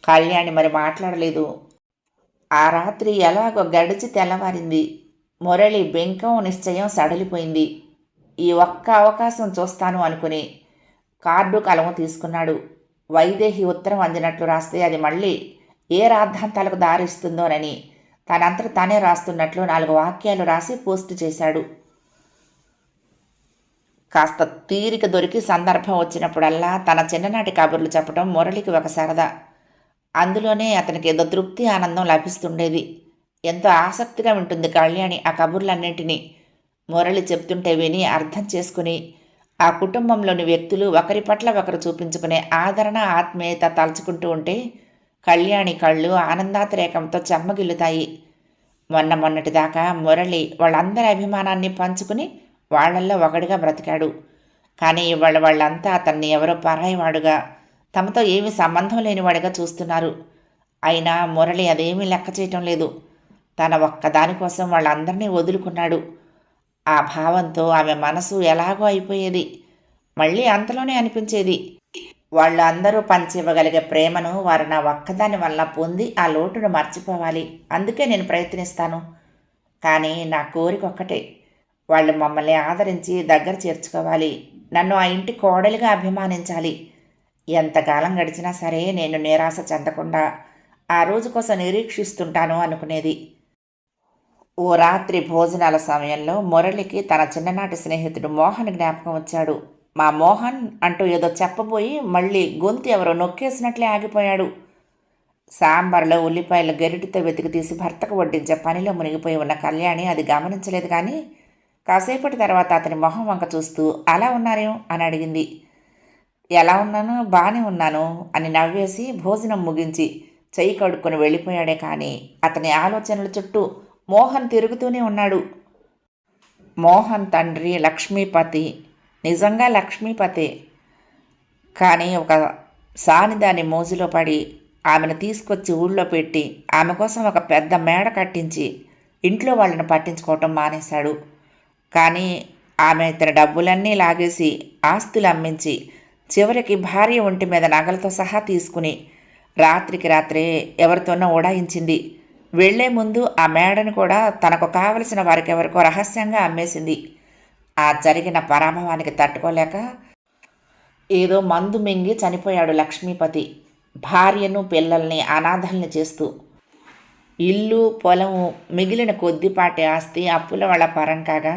కళ్యాణి మరి మాట్లాడలేదు. ఆ రాత్రి ఎలాగో గడిచి తెల్లవారింది. మురళి బెంకం నిశ్చయం సడలిపోయింది. ఈ ఒక్క అవకాశం చూస్తాను అనుకుని కార్డు కలము తీసుకున్నాడు. వైదేహి ఉత్తరం అందినట్లు రాస్తే అది మళ్ళీ ఏ రాద్ధాంతాలకు దారిస్తుందోనని తనంతట తానే రాస్తున్నట్లు 4 వాక్యాలు రాసి పోస్టు చేశాడు. కాస్త తీరిక దొరికి సందర్భం వచ్చినప్పుడల్లా తన చిన్ననాటి కబుర్లు చెప్పడం మురళికి ఒక సరదా. అందులోనే అతనికి ఏదో తృప్తి, ఆనందం లభిస్తుండేది. ఎంతో ఆసక్తిగా వింటుంది కళ్యాణి ఆ కబుర్లన్నింటినీ. మురళి చెప్తుంటే విని అర్థం చేసుకుని ఆ కుటుంబంలోని వ్యక్తులు ఒకరి పట్ల ఒకరు చూపించుకునే ఆదరణ, ఆత్మీయత తలుచుకుంటూ ఉంటే కళ్యాణి కళ్ళు ఆనందాతిరేకంతో చెమ్మగిల్లుతాయి. మొన్నటిదాకా మురళి వాళ్ళందరి అభిమానాన్ని పంచుకుని వాళ్లల్లో ఒకడిగా బ్రతికాడు. కానీ ఇవాళ వాళ్ళంతా అతన్ని ఎవరో పరాయివాడుగా, తమతో ఏమీ సంబంధం లేనివాడిగా చూస్తున్నారు. అయినా మురళి అదేమీ లెక్క చేయటం లేదు. తన ఒక్కదానికోసం వాళ్ళందరినీ వదులుకున్నాడు. ఆ భావంతో ఆమె మనసు ఎలాగో అయిపోయేది. మళ్ళీ అంతలోనే అనిపించేది, వాళ్ళు అందరూ పంచివ్వగలిగే ప్రేమను వారు నా ఒక్కదాని వల్ల పొంది ఆ లోటును మర్చిపోవాలి. అందుకే నేను ప్రయత్నిస్తాను. కానీ నా కోరిక ఒక్కటే, వాళ్ళు మమ్మల్ని ఆదరించి దగ్గర చేర్చుకోవాలి. నన్ను ఆ ఇంటి కోడలిగా అభిమానించాలి. ఎంతకాలం గడిచినా సరే నేను నిరాశ చెందకుండా ఆ రోజు కోసం నిరీక్షిస్తుంటాను అనుకునేది. ఓ రాత్రి భోజనాల సమయంలో మురళికి తన చిన్ననాటి స్నేహితుడు మోహన్ జ్ఞాపకం వచ్చాడు. మా మోహన్ అంటూ ఏదో చెప్పబోయి మళ్ళీ గొంతు ఎవరో నొక్కేసినట్లే ఆగిపోయాడు. సాంబార్లో ఉల్లిపాయలు గెరిటితో వెతికి తీసి భర్తకు వడ్డించే పనిలో మునిగిపోయి ఉన్న కళ్యాణి అది గమనించలేదు. కానీ కాసేపటి తర్వాత అతని మొహం వంక చూస్తూ అలా ఉన్నారేం అని అడిగింది. ఎలా ఉన్నాను, బాగానే ఉన్నాను అని నవ్వేసి భోజనం ముగించి చెయ్యి కడుక్కొని వెళ్ళిపోయాడే. కానీ అతని ఆలోచనల చుట్టూ మోహన్ తిరుగుతూనే ఉన్నాడు. మోహన్ తండ్రి లక్ష్మీపతి, నిజంగా లక్ష్మీపతే. కానీ ఒక సానిదాని మోజులో పడి ఆమెను తీసుకొచ్చి ఊళ్ళో పెట్టి ఆమె కోసం ఒక పెద్ద మేడ కట్టించి ఇంట్లో వాళ్ళని పట్టించుకోవటం మానేశాడు. కానీ ఆమె ఇతని డబ్బులన్నీ లాగేసి ఆస్తులు అమ్మించి చివరికి భార్య ఒంటి మీద నగలతో సహా తీసుకుని రాత్రికి రాత్రే ఎవరితోనో ఉడాయించింది. వెళ్లే ముందు ఆ మేడను కూడా తనకు కావలసిన వారికి ఎవరికో రహస్యంగా అమ్మేసింది. ఆ జరిగిన పరాభవానికి తట్టుకోలేక ఏదో మందు మింగి చనిపోయాడు లక్ష్మీపతి. భార్యను పిల్లల్ని అనాథల్ని చేస్తూ ఇల్లు, పొలము, మిగిలిన కొద్దిపాటి ఆస్తి అప్పుల వాళ్ళ పరం కాగా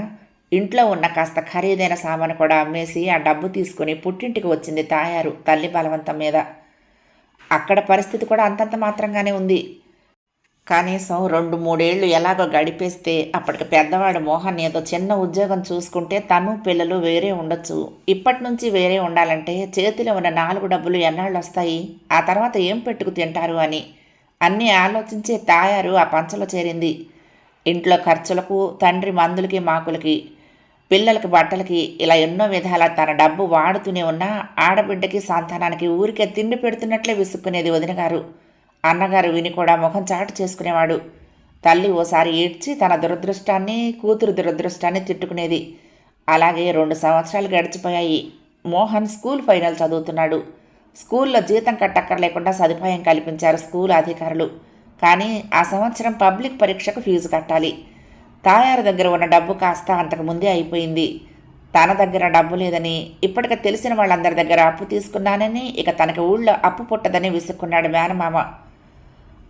ఇంట్లో ఉన్న కాస్త ఖరీదైన సామాను కూడా అమ్మేసి ఆ డబ్బు తీసుకుని పుట్టింటికి వచ్చింది తాయారు తల్లి బలవంతం మీద. అక్కడ పరిస్థితి కూడా అంతంత మాత్రంగానే ఉంది. కనీసం 2-3 ఏళ్ళు ఎలాగో గడిపేస్తే అప్పటికి పెద్దవాడు మోహన్ ఏదో చిన్న ఉద్యోగం చూసుకుంటే తను పిల్లలు వేరే ఉండొచ్చు. ఇప్పటి నుంచి వేరే ఉండాలంటే చేతిలో ఉన్న 4 డబ్బులు ఎన్నాళ్ళు వస్తాయి, ఆ తర్వాత ఏం పెట్టుకు తింటారు అని అన్నీ ఆలోచించే తాయారు ఆ పంచలో చేరింది. ఇంట్లో ఖర్చులకు, తండ్రి మందులకి, మాకులకి, పిల్లలకి బట్టలకి ఇలా ఎన్నో విధాల తన డబ్బు వాడుతూనే ఉన్నా ఆడబిడ్డకి, సంతానానికి ఊరికే తిండి పెడుతున్నట్లే విసుక్కునేది వదినగారు. అన్నగారు విని కూడా ముఖం చాటు చేసుకునేవాడు. తల్లి ఓసారి ఏడ్చి తన దురదృష్టాన్ని, కూతురు దురదృష్టాన్ని తిట్టుకునేది. అలాగే 2 సంవత్సరాలు గడిచిపోయాయి. మోహన్ స్కూల్ ఫైనల్ చదువుతున్నాడు. స్కూల్లో జీతం కట్టక్కర్లేకుండా సదుపాయం కల్పించారు స్కూల్ అధికారులు. కానీ ఆ సంవత్సరం పబ్లిక్ పరీక్షకు ఫీజు కట్టాలి. తాయారు దగ్గర ఉన్న డబ్బు కాస్త అంతకు ముందే అయిపోయింది. తన దగ్గర డబ్బు లేదని, ఇప్పటికి తెలిసిన వాళ్ళందరి దగ్గర అప్పు తీసుకున్నానని, ఇక తనకి ఊళ్ళో అప్పు పుట్టదని విసుక్కున్నాడు మేనమామ.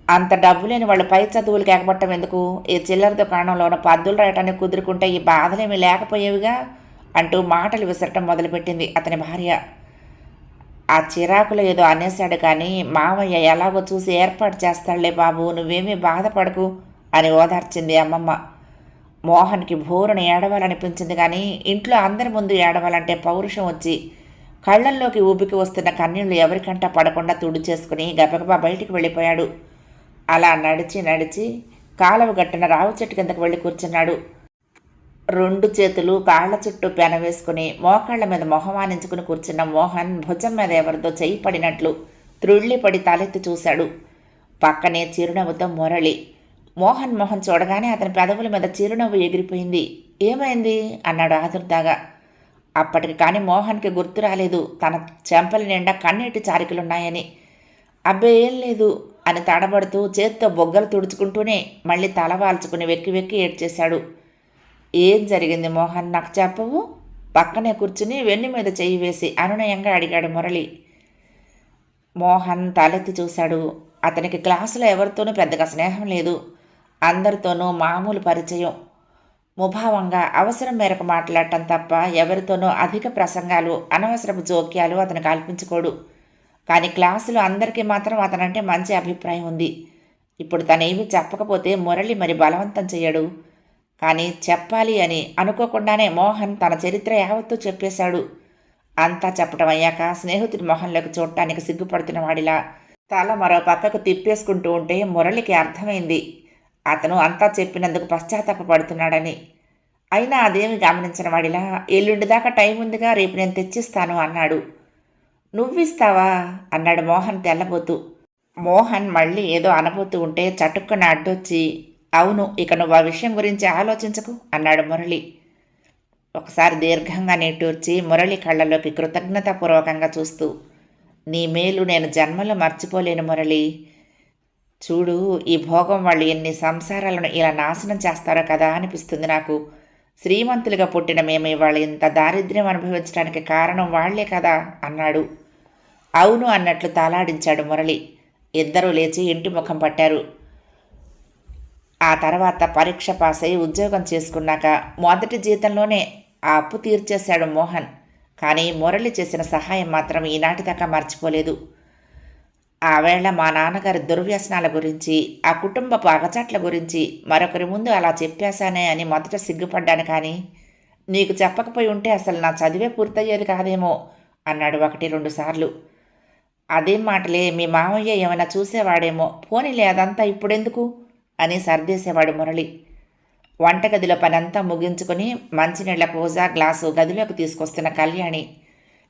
అంత డబ్బు లేని వాళ్ళు పై చదువులకు ఎగబట్టం ఎందుకు? ఈ చిల్లర దుకాణంలోనూ పద్దులు రాయటానికి కుదురుకుంటే ఈ బాధలేమీ లేకపోయేవిగా అంటూ మాటలు విసరటం మొదలుపెట్టింది అతని భార్య. ఆ చిరాకులో ఏదో అనేశాడు కానీ మామయ్య ఎలాగో చూసి ఏర్పాటు చేస్తాడులే బాబు, నువ్వేమీ బాధపడకు అని ఓదార్చింది అమ్మమ్మ. మోహన్కి భోరుని ఏడవాలనిపించింది కానీ ఇంట్లో అందరి ముందు ఏడవాలంటే పౌరుషం వచ్చి కళ్ళల్లోకి ఊబికి వస్తున్న కన్నీళ్లు ఎవరికంటా పడకుండా తుడిచేసుకుని గబగబా బయటికి వెళ్ళిపోయాడు. అలా నడిచి నడిచి కాలువ గట్టున రావు చెట్టు కిందకు వెళ్ళి కూర్చున్నాడు. 2 చేతులు కాళ్ల చుట్టూ పెన వేసుకుని మోకాళ్ల మీద మొహమానించుకుని కూర్చున్న మోహన్ భుజం మీద ఎవరిదో చెయ్యి పడినట్లు త్రుళ్ళిపడి తలెత్తి చూశాడు. పక్కనే చిరునవ్వుతో మురళి. మోహన్ మొహం చూడగానే అతని పెదవుల మీద చిరునవ్వు ఎగిరిపోయింది. ఏమైంది అన్నాడు ఆదుర్దాగా. అప్పటికి కానీ మోహన్కి గుర్తు రాలేదు తన చెంపల నిండా కన్నీటి చారికలున్నాయని. అబ్బే ఏం లేదు అని తడబడుతూ చేత్తో బొగ్గలు తుడుచుకుంటూనే మళ్ళీ తల వాల్చుకుని వెక్కి వెక్కి ఏడ్చేశాడు. ఏం జరిగింది మోహన్, నాకు చెప్పవు? పక్కనే కూర్చుని వెన్ను మీద చెయ్యి వేసి అనునయంగా అడిగాడు మురళి. మోహన్ తలెత్తి చూశాడు. అతనికి క్లాసులో ఎవరితోనూ పెద్దగా స్నేహం లేదు. అందరితోనూ మామూలు పరిచయం. ముభావంగా అవసరం మేరకు మాట్లాడటం తప్ప ఎవరితోనూ అధిక ప్రసంగాలు, అనవసరపు జోక్యాలు అతను కల్పించుకోడు. కానీ క్లాసులో అందరికీ మాత్రం అతనంటే మంచి అభిప్రాయం ఉంది. ఇప్పుడు తనేమీ చెప్పకపోతే మురళి మరి బలవంతం చెయ్యడు. కానీ చెప్పాలి అని అనుకోకుండానే మోహన్ తన చరిత్ర యావత్తూ చెప్పేశాడు. అంతా చెప్పడం అయ్యాక స్నేహితుడి మొహంలోకి చూడటానికి సిగ్గుపడుతున్న వాడిలా తల మరో పక్కకు తిప్పేసుకుంటూ ఉంటే మురళికి అర్థమైంది అతను అంతా చెప్పినందుకు పశ్చాత్తాపడుతున్నాడని. అయినా అదేమి గమనించిన వాడిలా ఎల్లుండి దాకా టైం ఉందిగా, రేపు నేను తెచ్చిస్తాను అన్నాడు. నువ్విస్తావా అన్నాడు మోహన్ తెల్లబోతూ. మోహన్ మళ్ళీ ఏదో అనబోతూ ఉంటే చటుక్కున అడ్డొచ్చి, అవును, ఇక నువ్వు ఆ విషయం గురించి ఆలోచించకు అన్నాడు మురళి. ఒకసారి దీర్ఘంగా నిట్టూర్చి మురళి కళ్ళలోకి కృతజ్ఞతాపూర్వకంగా చూస్తూ, నీ మేలు నేను జన్మలో మర్చిపోలేను మురళి. చూడు, ఈ భోగం వాళ్ళు ఎన్ని సంసారాలను ఇలా నాశనం చేస్తారో కదా అనిపిస్తుంది నాకు. శ్రీమంతులుగా పుట్టిన మేము ఇవాళ ఇంత దారిద్ర్యం అనుభవించడానికి కారణం వాళ్లే కదా అన్నాడు. అవును అన్నట్లు తాలాడించాడు మురళి. ఇద్దరూ లేచి ఇంటి ముఖం పట్టారు. ఆ తర్వాత పరీక్ష పాస్ అయి ఉద్యోగం చేసుకున్నాక మొదటి జీతంలోనే ఆ అప్పు తీర్చేశాడు మోహన్. కానీ మురళి చేసిన సహాయం మాత్రం ఈనాటి దాకా మర్చిపోలేదు. ఆ వేళ మా నాన్నగారి దుర్వ్యసనాల గురించి, ఆ కుటుంబపు అగచాట్ల గురించి మరొకరి ముందు అలా చెప్పేశానే అని మొదట సిగ్గుపడ్డాను. కానీ నీకు చెప్పకపోయి ఉంటే అసలు నా చదివే పూర్తయ్యేది కాదేమో అన్నాడు 1-2 సార్లు. అదేం మాటలే, మీ మామయ్య ఏమైనా చూసేవాడేమో, పోనీలే అదంతా ఇప్పుడెందుకు అని సర్దేసేవాడు మురళి. వంటగదిలో పనంతా ముగించుకొని మంచినీళ్ల కూజా గ్లాసు గదిలోకి తీసుకొస్తున్న కళ్యాణి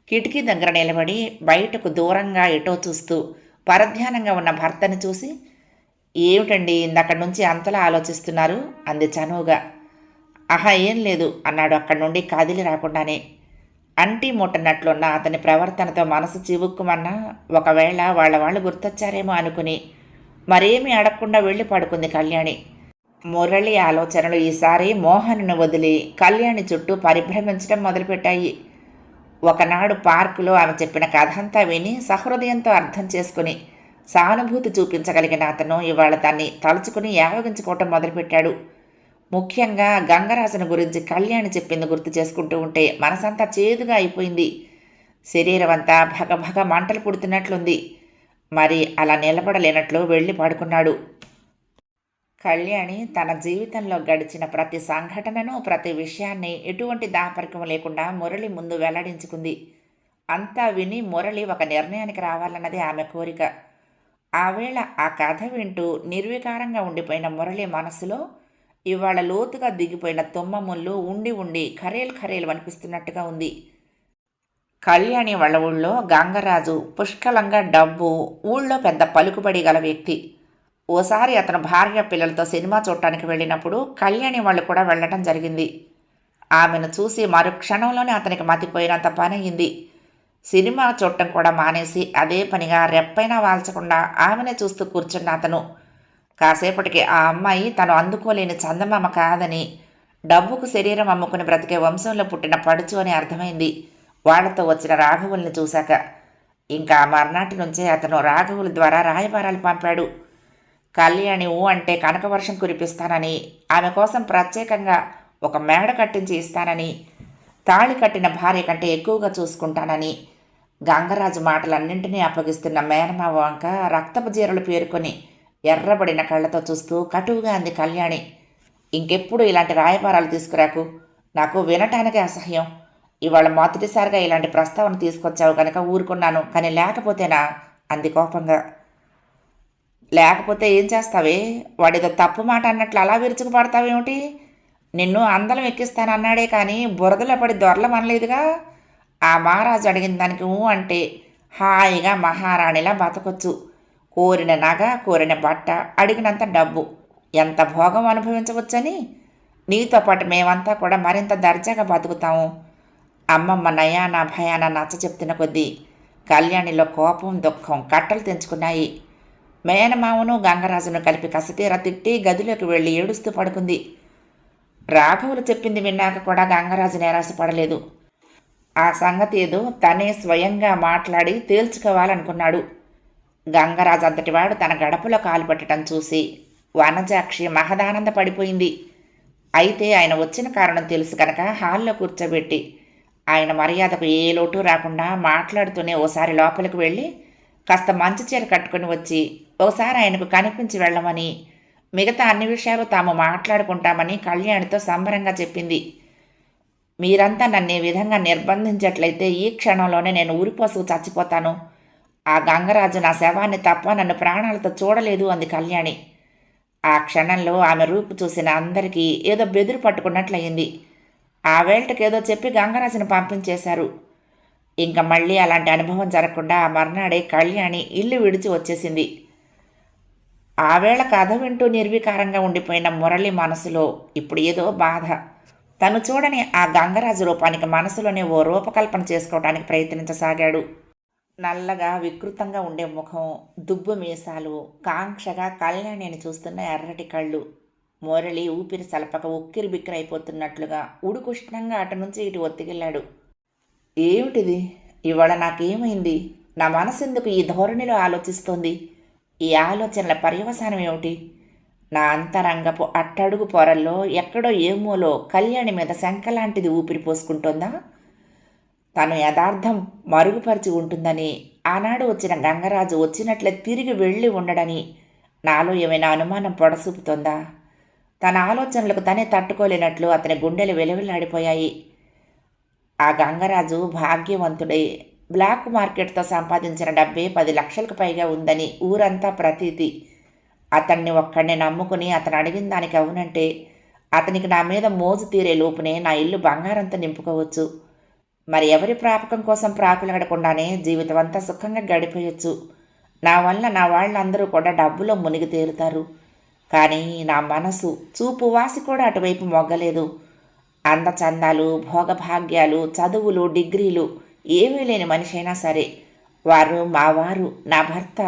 కిటికీ దగ్గర నిలబడి బయటకు దూరంగా ఎటో చూస్తూ పరధ్యానంగా ఉన్న భర్తని చూసి, ఏమిటండి ఇందక్కడి నుంచి అంతలా ఆలోచిస్తున్నారు అంది చనువుగా. ఆహా ఏం లేదు అన్నాడు అక్కడి నుండి కదిలి రాకుండానే. అంటీ ముట్టనట్లున్న అతని ప్రవర్తనతో మనసు చివుక్కుమన్నా ఒకవేళ వాళ్ళు గుర్తొచ్చారేమో అనుకుని మరేమీ అడగకుండా వెళ్ళి పడుకుంది కళ్యాణి. మురళి ఆలోచనలు ఈసారి మోహన్ను వదిలి కళ్యాణి చుట్టూ పరిభ్రమించడం మొదలుపెట్టాయి. ఒకనాడు పార్కులో ఆమె చెప్పిన కథంతా విని సహృదయంతో అర్థం చేసుకుని సానుభూతి చూపించగలిగిన అతను ఇవాళ దాన్ని తలుచుకుని యావగించుకోవటం మొదలుపెట్టాడు. ముఖ్యంగా గంగరాజును గురించి కళ్యాణి చెప్పింది గుర్తు చేసుకుంటూ ఉంటే మనసంతా చేదుగా అయిపోయింది. శరీరం అంతా భగభగ మంటలు పుడుతున్నట్లుంది. మరి అలా నిలబడలేనట్లు వెళ్ళి పడుకున్నాడు. కళ్యాణి తన జీవితంలో గడిచిన ప్రతి సంఘటనను, ప్రతి విషయాన్ని ఎటువంటి దాపరికం లేకుండా మురళి ముందు వెల్లడించుకుంది. అంతా విని మురళి ఒక నిర్ణయానికి రావాలన్నది ఆమె కోరిక. ఆవేళ ఆ కథ వింటూ నిర్వికారంగా ఉండిపోయిన మురళి మనసులో ఇవాళ లోతుగా దిగిపోయిన తుమ్మముళ్ళు ఉండి ఉండి ఖరేలు అనిపిస్తున్నట్టుగా ఉంది. కళ్యాణి వాళ్ళ ఊళ్ళో గంగరాజు పుష్కలంగా డబ్బు, ఊళ్ళో పెద్ద పలుకుబడి గల వ్యక్తి. ఓసారి అతను భార్య పిల్లలతో సినిమా చూడటానికి వెళ్ళినప్పుడు కళ్యాణి వాళ్ళు కూడా వెళ్ళటం జరిగింది. ఆమెను చూసి మరుక్షణంలోనే అతనికి మతిపోయినంత పని అయింది. సినిమా చూడటం కూడా మానేసి అదే పనిగా రెప్పైనా వాల్చకుండా ఆమెనే చూస్తూ కూర్చున్న అతను కాసేపటికి ఆ అమ్మాయి తను అందుకోలేని చందమామ కాదని, డబ్బుకు శరీరం అమ్ముకుని బ్రతికే వంశంలో పుట్టిన పడుచు అని అర్థమైంది వాళ్లతో వచ్చిన రాఘవుల్ని చూశాక. ఇంకా మర్నాటి నుంచే అతను రాఘవుల ద్వారా రాయబారాలు పంపాడు. కళ్యాణి ఊ అంటే కనకవర్షం కురిపిస్తానని, ఆమె కోసం ప్రత్యేకంగా ఒక మేడ కట్టించి ఇస్తానని, తాళి కట్టిన భార్య కంటే ఎక్కువగా చూసుకుంటానని గంగరాజు మాటలన్నింటినీ అప్పగిస్తున్న మేనమావ వంక రక్తపు జీరలు పేరుకొని ఎర్రబడిన కళ్ళతో చూస్తూ కటువుగా అంది కళ్యాణి. ఇంకెప్పుడు ఇలాంటి రాయబారాలు తీసుకురాకు, నాకు వినటానికే అసహ్యం. ఇవాళ మొదటిసారిగా ఇలాంటి ప్రస్తావన తీసుకొచ్చావు కనుక ఊరుకున్నాను, కానీ లేకపోతేనా అంది కోపంగా. లేకపోతే ఏం చేస్తావే? వాడిదో తప్పు మాట అన్నట్లు అలా విరుచుకుపడతావేమిటి? నిన్ను అందలం ఎక్కిస్తానన్నాడే కానీ బురదలో పడి దొరలమనలేదుగా. ఆ మహారాజు అడిగిన దానికి అంటే హాయిగా మహారాణిలా బతకొచ్చు. కోరిన నగ, కోరిన బట్ట, అడిగినంత డబ్బు, ఎంత భోగం అనుభవించవచ్చని. నీతో పాటు మేమంతా కూడా మరింత దర్జాగా బతుకుతాము. అమ్మమ్మ నయాన భయాన నచ్చ చెప్తున్న కొద్దీ కళ్యాణిలో కోపం దుఃఖం కట్టలు తెంచుకున్నాయి. మేనమామను గంగరాజును కలిపి కసితీర తిట్టి గదిలోకి వెళ్ళి ఏడుస్తూ పడుకుంది. రాఘవులు చెప్పింది విన్నాక కూడా గంగరాజు నిరాశపడలేదు. ఆ సంగతి ఏదో తనే స్వయంగా మాట్లాడి తేల్చుకోవాలనుకున్నాడు. గంగరాజు అంతటివాడు తన గడపలో కాలు పెట్టడం చూసి వనజాక్షి మహదానంద పడిపోయింది. అయితే ఆయన వచ్చిన కారణం తెలుసు కనుక హాల్లో కూర్చోబెట్టి ఆయన మర్యాదకు ఏ లోటు రాకుండా మాట్లాడుతూనే ఓసారి లోపలికి వెళ్ళి కాస్త మంచి చీర కట్టుకుని వచ్చి ఓసారి ఆయనకు కనిపించి వెళ్ళమని, మిగతా అన్ని విషయాలు తాము మాట్లాడుకుంటామని కళ్యాణితో సంబరంగా చెప్పింది. మీరంతా నన్ను ఈ విధంగా నిర్బంధించట్లయితే ఈ క్షణంలోనే నేను ఊరిపోసుకు చచ్చిపోతాను. ఆ గంగరాజు నా శవాన్ని తప్ప నన్ను ప్రాణాలతో చూడలేదు అంది కళ్యాణి. ఆ క్షణంలో ఆమె రూపు చూసిన అందరికీ ఏదో బెదురు పట్టుకున్నట్లయింది. ఆ వేళటకేదో చెప్పి గంగరాజును పంపించేశారు. ఇంకా మళ్ళీ అలాంటి అనుభవం జరగకుండా ఆ మర్నాడే కళ్యాణి ఇల్లు విడిచి వచ్చేసింది. ఆ వేళ కథ వింటూ నిర్వికారంగా ఉండిపోయిన మురళి మనసులో ఇప్పుడు ఏదో బాధ. తను చూడని ఆ గంగరాజు రూపానికి మనసులోనే ఓ రూపకల్పన చేసుకోవడానికి ప్రయత్నించసాగాడు. నల్లగా వికృతంగా ఉండే ముఖం, దుబ్బు మీసాలు, కాంక్షగా కళ్యాణిని చూస్తున్న ఎర్రటి కళ్ళు. మురళి ఊపిరి సలపక ఉక్కిరి బిక్కిరైపోతున్నట్లుగా ఉడుకుష్ణంగా అటు నుంచి ఇటు ఒత్తిగిల్లాడు. ఏమిటిది? ఇవాళ నాకేమైంది? నా మనసెందుకు ఈ ధోరణిలో ఆలోచిస్తోంది? ఈ ఆలోచనల పర్యవసానం ఏమిటి? నా అంతరంగపు అట్టడుగు పొరల్లో ఎక్కడో ఏమోలో కళ్యాణి మీద శంఖలాంటిది ఊపిరి పోసుకుంటోందా? తను యథార్థం మరుగుపరిచి ఉంటుందని, ఆనాడు వచ్చిన గంగరాజు వచ్చినట్లే తిరిగి వెళ్ళి ఉండడని నాలో ఏమైనా అనుమానం పొడసూపుతోందా? తన ఆలోచనలకు తనే తట్టుకోలేనట్లు అతని గుండెలు వెలువెల్లాడిపోయాయి. ఆ గంగరాజు భాగ్యవంతుడై బ్లాక్ మార్కెట్తో సంపాదించిన డబ్బే 10 లక్షలకు పైగా ఉందని ఊరంతా ప్రతీతి. అతన్ని ఒక్కడిని నమ్ముకుని అతను అడిగిన దానికి అవునంటే అతనికి నా మీద మోజు తీరే లోపునే నా ఇల్లు బంగారంతో నింపుకోవచ్చు. మరి ఎవరి ప్రాపకం కోసం ప్రాకులాడకుండానే జీవితం అంతా సుఖంగా గడిపేయచ్చు. నా వల్ల నా వాళ్ళందరూ కూడా డబ్బులో మునిగి తేలుతారు. కానీ నా మనసు చూపు వాసి కూడా అటువైపు మొగ్గలేదు. అందచందాలు, భోగభాగ్యాలు, చదువులు, డిగ్రీలు ఏమీ లేని మనిషి అయినా సరే వారు మా వారు, నా భర్త,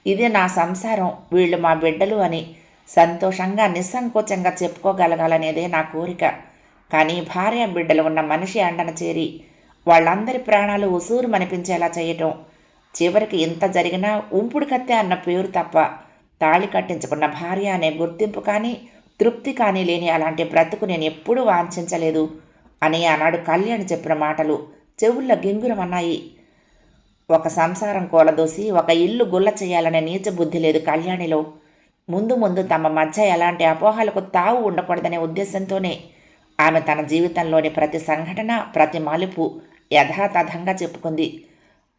ఇదే నా సంసారం, వీళ్ళు మా బిడ్డలు అని సంతోషంగా నిస్సంకోచంగా చెప్పుకోగలగాలనేదే నా కోరిక. కానీ భార్య బిడ్డలు ఉన్న మనిషి అండన చేరి వాళ్ళందరి ప్రాణాలు ఉసూరు మనిపించేలా చేయటం, చివరికి ఇంత జరిగినా ఉంపుడు కత్తే అన్న పేరు తప్ప తాళి కట్టించుకున్న భార్య అనే గుర్తింపు కానీ తృప్తి కానీ లేని అలాంటి బ్రతుకు నేను ఎప్పుడూ వాంఛించలేదు అని ఆనాడు కళ్యాణి చెప్పిన మాటలు చెవుల్లో గింగురమన్నాయి. ఒక సంసారం కూలదోసి ఒక ఇల్లు గుల్ల చేయాలనే నీచ బుద్ధి లేదు కళ్యాణిలో. ముందు ముందు తమ మధ్య ఎలాంటి అపోహలకు తావు ఉండకూడదనే ఉద్దేశంతోనే ఆమె తన జీవితంలోని ప్రతి సంఘటన, ప్రతి మలుపు యథాతథంగా చెప్పుకుంది.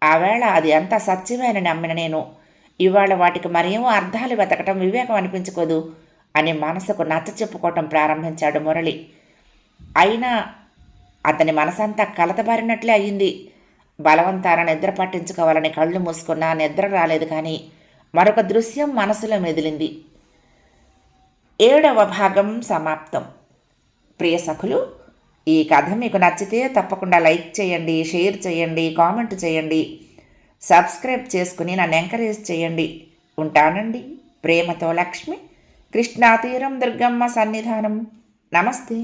ఆవేళ అది అంతా సత్యమేనని నమ్మిన నేను ఇవాళ వాటికి మరేమో అర్థాలు వెతకటం వివేకం అనిపించుకోదు అని మనసుకు నచ్చ చెప్పుకోవటం ప్రారంభించాడు మురళి. అయినా అతని మనసంతా కలతబారినట్లే అయ్యింది. బలవంతాన నిద్ర పట్టించుకోవాలని కళ్ళు మూసుకున్నా నిద్ర రాలేదు. కానీ మరొక దృశ్యం మనసులో మెదిలింది. 7వ భాగం సమాప్తం. ప్రియ సఖులు, ఈ కథ మీకు నచ్చితే తప్పకుండా లైక్ చేయండి, షేర్ చేయండి, కామెంట్ చేయండి, సబ్స్క్రైబ్ చేసుకుని నన్ను ఎంకరేజ్ చేయండి. ఉంటానండి. ప్రేమతో లక్ష్మి. కృష్ణా తీరం దుర్గమ్మ సన్నిధానం. నమస్తే.